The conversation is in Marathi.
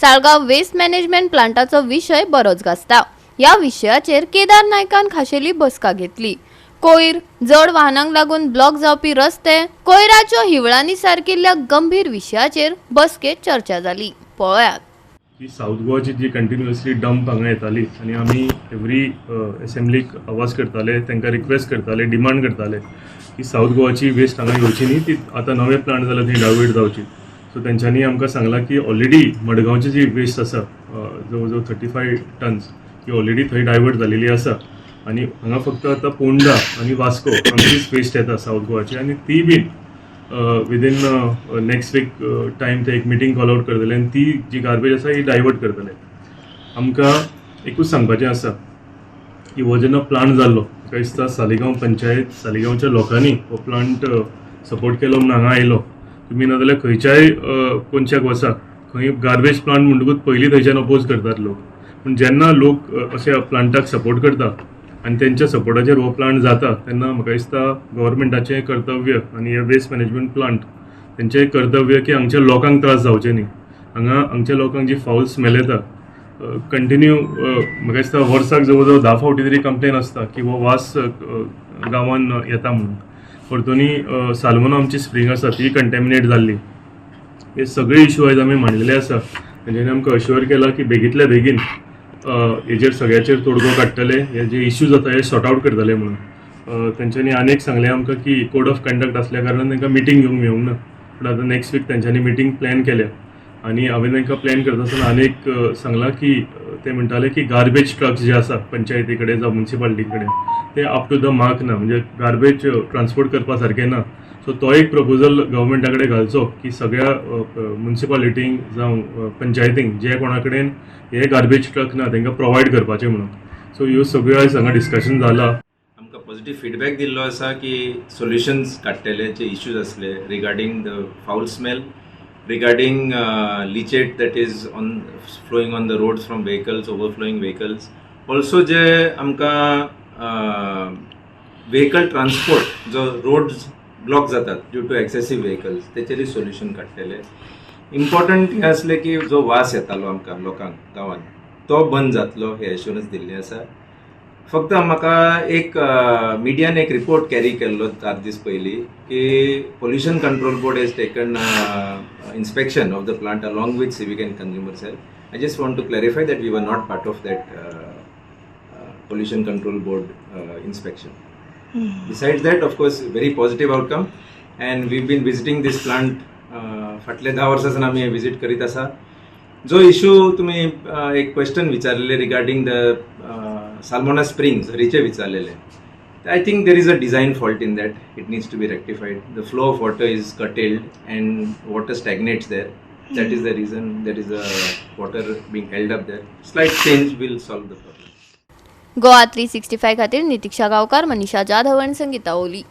साळगाव वेस्ट मॅनेजमेंट प्लांटाचो विषय बरोच गाजता। या विशयाचेर केदार नायकान खाशेली बसका घेतली। कोयर जड वाहनांक लागून ब्लॉक जावपी रस्ते, कोयराच्यो हिवळांनी सारकिल्ल्या गंभीर विशयाचेर बसकेत चर्चा जाली। पळयात की साऊथ गोवाची जी कंटिन्युअसली डंप हांगा येताली आनी आमी एवरी असेंब्लीक आवाज करताले, तांकां रिक्वेस्ट करताले, डिमांड करताले की साऊथ गोवाची वेस्ट हांगा येवची न्ही, ती आतां नवे प्लांट जाला थंय डायवर्ट जावची। सो तेंच्यांनी आमकां सांगलां की ऑलरेडी मडगांवची जी वेस्ट आसा जवळ जवळ 35 टन्स ती ऑलरेडी थंय डायवर्ट जालेली आसा आनी हांगा फक्त आतां पोंडा आनी वास्को हांगचीच वेस्ट येता साऊथ गोवाची आनी ती बीन विदीन नेक्स्ट वीक टायम ते एक मिटींग कॉल आउट करतले आनी ती जी गार्बेज आसा ही डायवर्ट करतले। आमकां एकूच सांगपाचें आसा की हो जेन्ना प्लांट जाल्लो म्हाका दिसता सालिगांव पंचायत सालिगांवच्या लोकांनी हो प्लांट सपोर्ट केलो म्हणून हांगा आयलो। तुमी नाजाल्यार खंयच्याय कोनशाक वचा, खंय गार्बेज प्लांट म्हणटकूच पयलीं थंयच्यान अपोज करतात लोक, पूण जेन्ना लोक अशा प्लांटाक सपोर्ट करता आनी तेंच्या सपोर्टाचेर हो प्लांट जाता तेन्ना म्हाका दिसता गव्हर्मेंटाचें कर्तव्य आनी हे वेस्ट मॅनेजमेंट प्लांट तेंचें कर्तव्य की हांगच्या लोकांक त्रास जावचे न्ही। हांगा हांगच्या लोकांक जी फावल स्मेल येता कंटिन्यू म्हाका दिसता वर्साक जवळ जवळ 10 फावटी तरी कंप्लेन आसता की हो वास गांवान येता म्हणून। परतुनी सालमोना आमची स्प्रिंग आसा ती कंटॅमिनेट जाल्ली। हे सगळे इश्यू आयज आमी मांडलेले आसा, जेणे आमकां अश्युअर केला की बेगींतल्या बेगीन हेजेर सगळ्याचेर तोडगो काडटले, हे जे इश्यूज जाता हे सॉर्ट आउट करतले म्हणून। तेंच्यांनी आनीक सांगलें आमकां की कोड ऑफ कंडक्ट आसल्या कारणान तांकां मिटींग घेवंक मेळूंक ना, पूण आतां नेक्स्ट वीक तेंच्यांनी मिटींग प्लॅन केल्या आनी हांवें तांकां प्लॅन करता आसतना आनीक सांगलां की ते म्हणटाले की गार्बेज ट्रक्स जे आसा पंचायती कडेन जावं म्युन्सिपालिटी कडेन ते अप टू द मार्क ना, म्हणजे गार्बेज ट्रान्सपोर्ट करपा सारकें ना। सो तो एक प्रपोजल गव्हर्मेंटा कडेन घालचो की सगळ्या म्युन्सिपालिटींक जावं पंचायतींक जे कोणा कडेन हे गार्बेज ट्रक ना तांकां प्रोवायड करपाचें म्हणून। सो ह्यो सगळ्यो आयज हांगा डिस्कशन जाला। आमकां पॉझिटिव्ह फीडबॅक दिल्लो आसा की सोल्युशन्स काडटले जे इश्यूज आसले regarding the foul smell, regarding leachate that is on flowing on the roads from vehicles, overflowing vehicles. Also जे आमकां व्हेकल ट्रान्सपोर्ट जो रोड्स ब्लॉक जातात ड्यू टू एक्सेसिव्ह व्हेकल्स तेचेरय सोल्युशन काडटले। इम्पॉर्टंट हें आसलें की जो वास येतालो आमकां लोकांक गांवांत तो बंद जातलो हे एश्युरन्स दिल्लें आसा। फक्त म्हाका एक मिडियान एक रिपोर्ट कॅरी केल्लो 4 दीस पयलीं की pollution control board has taken inspection of the plant along with civic and consumer cell. I just want to clarify that we were not part of that pollution control board inspection. Besides that, of course, very positive outcome, and we've been visiting this plant फाटले 10 वर्सांसान आमी विजीट करीत आसा। जो इश्यू तुमी एक क्वेश्चन विचारलेले रिगार्डिंग द सालमोना स्प्रिंग झरीचे विचारलेले, I think there is a design fault in that, it needs to be rectified. The flow of water is curtailed and water stagnates there. That is the reason there is a water being held up there. Slight change will solve the problem. Goa 365 खातीर नितीक्षा गांवकार, मनीषा जाधव आनी संगीता ओली।